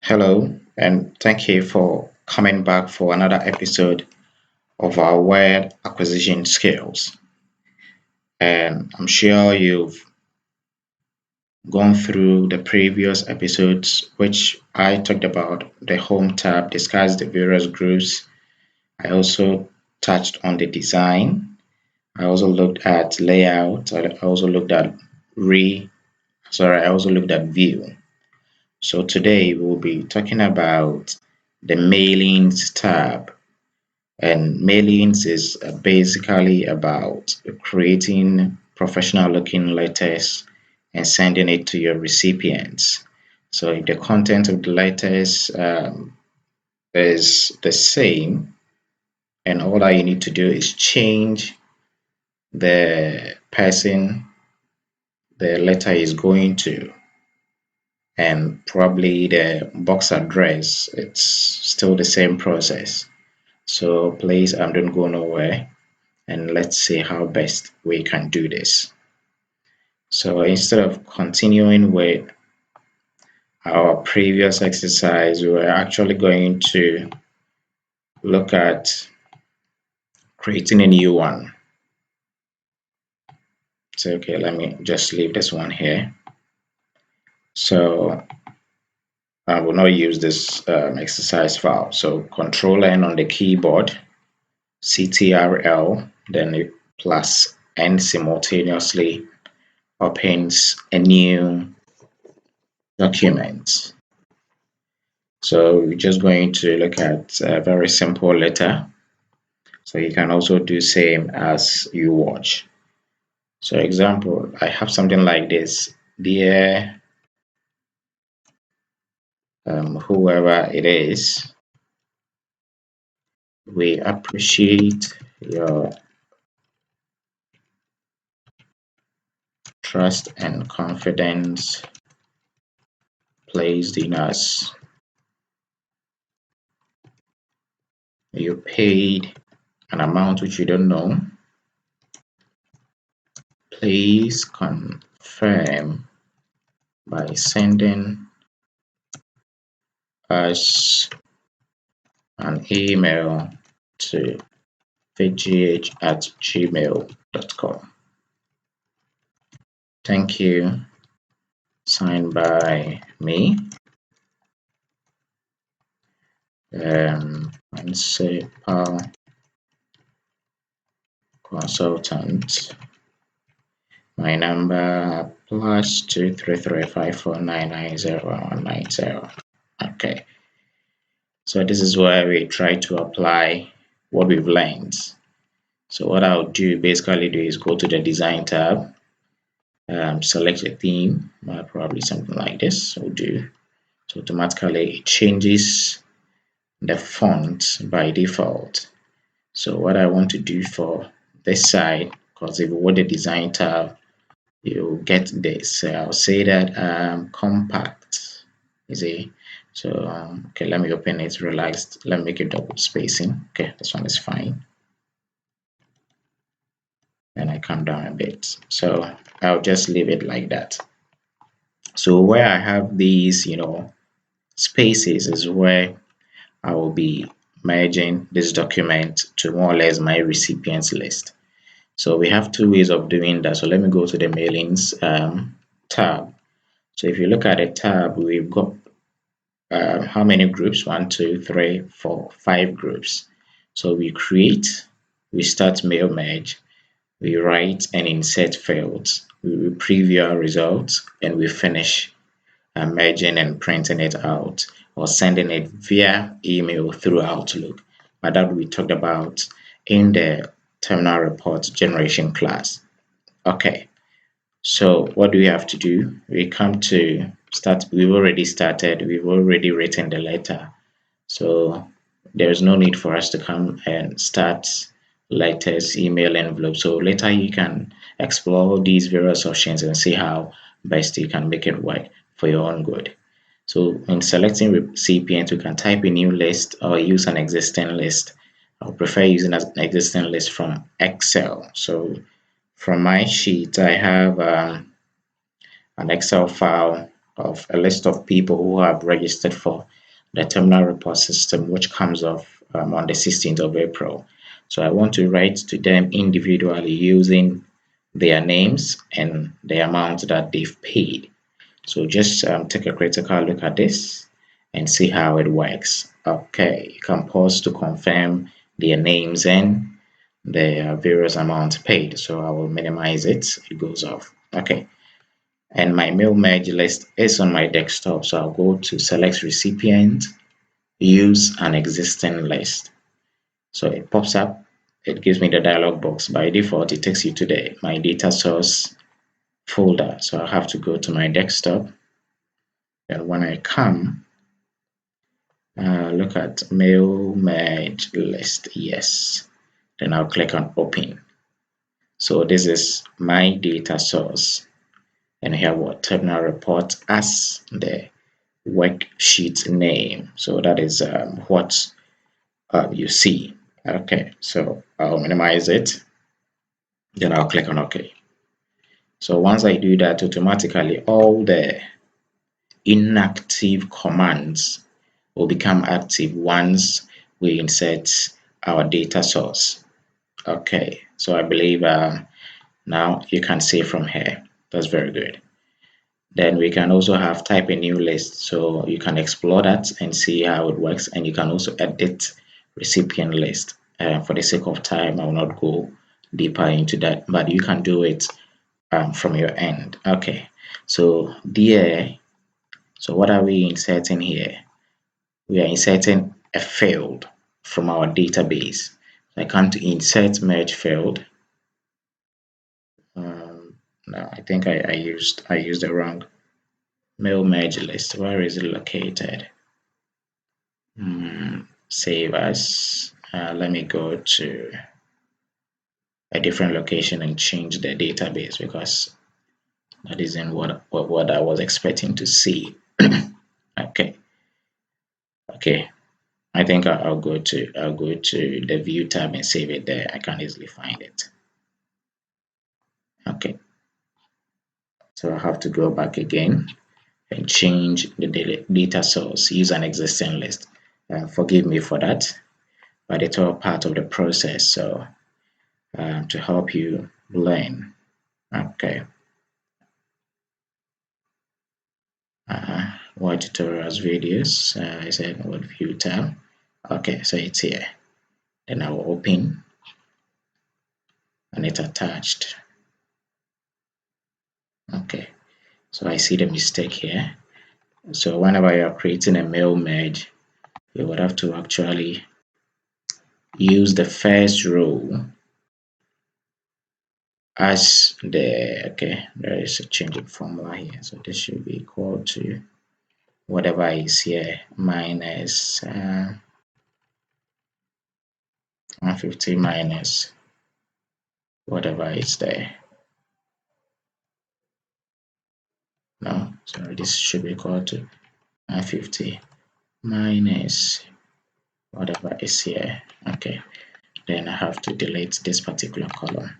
Hello, and thank you for coming back for another episode of our word acquisition skills. And I'm sure you've gone through the previous episodes, which I talked about the home tab, discussed the various groups. I also touched on the design. I also looked at layout. I also looked at I also looked at view. So today we'll be talking about the mailings tab. And mailings is basically about creating professional looking letters and sending it to your recipients. So if the content of the letters is the same, and all that you need to do is change the person the letter is going to, and probably the box address, it's still the same process. So please don't go nowhere, and let's see how best we can do this. So instead of continuing with our previous exercise, we were actually going to look at creating a new one. So okay, let me just leave this one here. So I will not use this exercise file. So Control N on the keyboard, CTRL, then plus N simultaneously opens a new document. So we're just going to look at a very simple letter. So you can also do same as you watch. So example, I have something like this. Dear whoever it is, we appreciate your trust and confidence placed in us. You paid an amount which you don't know. Please confirm by sending us an email to vgh@gmail.com. Thank you. Signed by me, Principal Consultant. My number +23354990190. Okay. So this is where we try to apply what we've learned. So what I'll do is go to the design tab, select a theme, probably something like this will do. So automatically it changes the font by default. So what I want to do for this side, because if you want the design tab, you get this. So I'll say that compact. You see. So okay, let me open it, relaxed. Let me make it double spacing. Okay, this one is fine. And I come down a bit. So I'll just leave it like that. So where I have these, spaces is where I will be merging this document to more or less my recipients list. So we have two ways of doing that. So let me go to the mailings tab. So if you look at the tab, we've got how many groups? 1, 2, 3, 4, 5 groups. So we start mail merge, we write and insert fields, we preview our results, and we finish merging and printing it out or sending it via email through Outlook. But that we talked about in the terminal report generation class. Okay, so what do we have to do? We come to start. We've already started. We've already written the letter. So there's no need for us to come and start letters, email, envelope. So later you can explore these various options and see how best you can make it work for your own good. So in selecting recipient, we can type a new list or use an existing list. I would prefer using an existing list from Excel. So from my sheet, I have an Excel file of a list of people who have registered for the terminal report system, which comes off on the 16th of April. So I want to write to them individually using their names and the amount that they've paid. So just take a critical look at this and see how it works. Okay, you can pause to confirm their names and the various amounts paid. So I will minimize it. It goes off. Okay, and my mail merge list is on my desktop. So I'll go to select recipient, use an existing list. So it pops up. It gives me the dialog box. By default, it takes you to the my data source folder. So I'll have to go to my desktop. And when I come, look at mail merge list. Yes. Then I'll click on open. So this is my data source. And here what terminal report as the worksheet name. So that is what you see. Okay, so I'll minimize it. Then I'll click on OK. So once I do that, automatically all the inactive commands will become active once we insert our data source. Okay, so I believe now you can see from here. That's very good. Then we can also have type a new list. So you can explore that and see how it works. And you can also edit recipient list. For the sake of time, I will not go deeper into that, but you can do it from your end. Okay, so there. So what are we inserting here? We are inserting a field from our database. I come to insert merge field. No, I think I used the wrong mail merge list. Where is it located? Save as. Let me go to a different location and change the database because that isn't what I was expecting to see. Okay. Okay. I think I'll go to the view tab and save it there. I can easily find it. Okay. So I have to go back again and change the data source, use an existing list. Forgive me for that, but it's all part of the process. So to help you learn. Okay. What tutorials videos? I said what view tab. Okay, so it's here. Then I will open and it's attached. Okay, so I see the mistake here. So whenever you're creating a mail merge, you would have to actually use the first row as the, okay, there is a change in formula here. So this should be equal to whatever is here minus 150 minus whatever is there. No, sorry, this should be equal to 150 minus whatever is here. Okay, then I have to delete this particular column.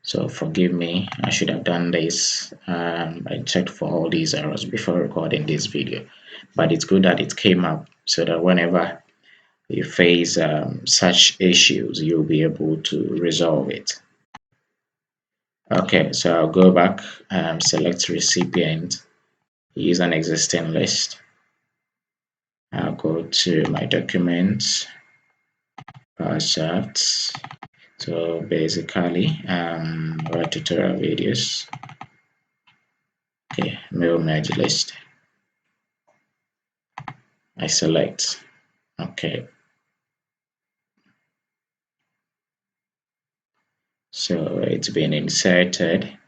So forgive me, I should have done this. I checked for all these errors before recording this video, but it's good that it came up so that whenever you face such issues, you'll be able to resolve it. Okay, so I'll go back, select recipient, use an existing list. I'll go to my documents, charts. So basically, our tutorial videos. Okay, mail merge list. I select. Okay. So it's been inserted.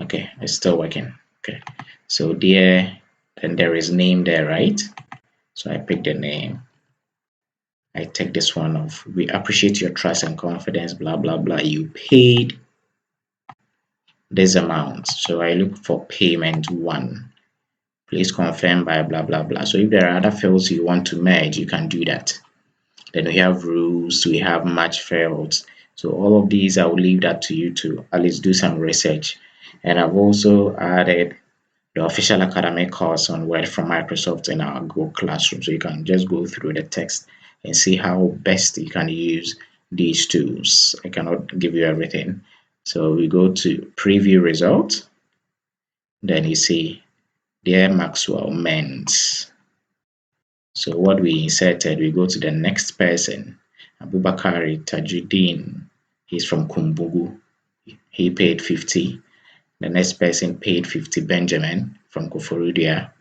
Okay, it's still working. Okay. So there, then there is name there, right? So I pick the name. I take this one off. We appreciate your trust and confidence, blah, blah, blah. You paid this amount. So I look for payment one. Please confirm by blah, blah, blah. So if there are other fields you want to merge, you can do that. Then we have rules, we have match fields. So all of these, I will leave that to you to at least do some research. And I've also added the official academic course on Word from Microsoft in our Google Classroom. So you can just go through the text and see how best you can use these tools. I cannot give you everything. So we go to preview results. Then you see Dear Maxwell meant. So what we inserted, we go to the next person. Abubakari Tajuddin. He's from Kumbugu. He paid 50. The next person paid 50. Benjamin from Koforidua.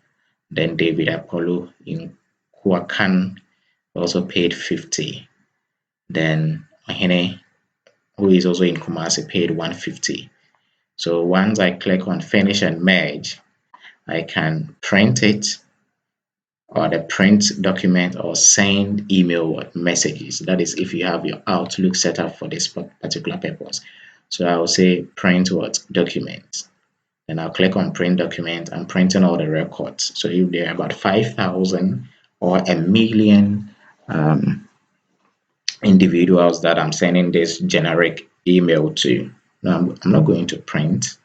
Then David Apollo in Kuakan also paid 50. Then Mahine, who is also in Kumasi, paid 150. So once I click on finish and merge, I can print it, or the print document, or send email messages. That is if you have your Outlook set up for this particular purpose. So I will say print what document. Then I'll click on print document. I'm printing all the records. So if there are about 5,000 or a million individuals that I'm sending this generic email to, no, I'm not going to print.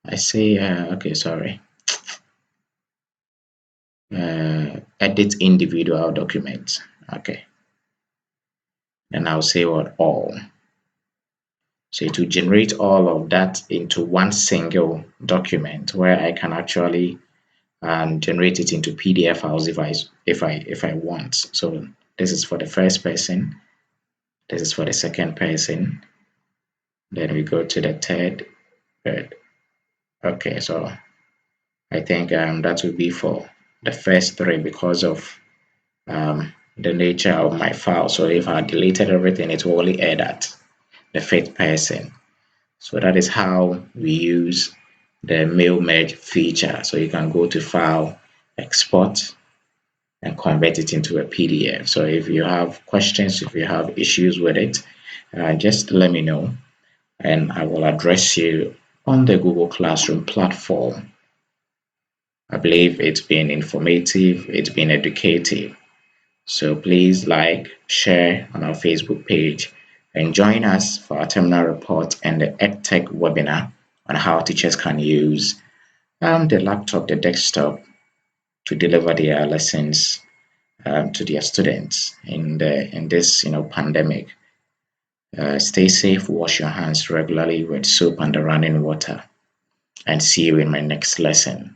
I say, okay, sorry. Edit individual documents. Okay. Then I'll say what all. So it will generate all of that into one single document where I can actually generate it into PDF files if I want. So this is for the first person. This is for the second person. Then we go to the third. Okay, so I think that will be for the first three because of the nature of my file. So if I deleted everything, it will only add at the fifth person. So that is how we use the mail merge feature. So you can go to file, export, and convert it into a PDF. So if you have questions, if you have issues with it, just let me know and I will address you on the Google Classroom platform. I believe it's been informative, it's been educative. So please like, share on our Facebook page, and join us for our terminal report and the EdTech webinar on how teachers can use the laptop, the desktop to deliver their lessons to their students in this pandemic. Stay safe, wash your hands regularly with soap and running water, and see you in my next lesson.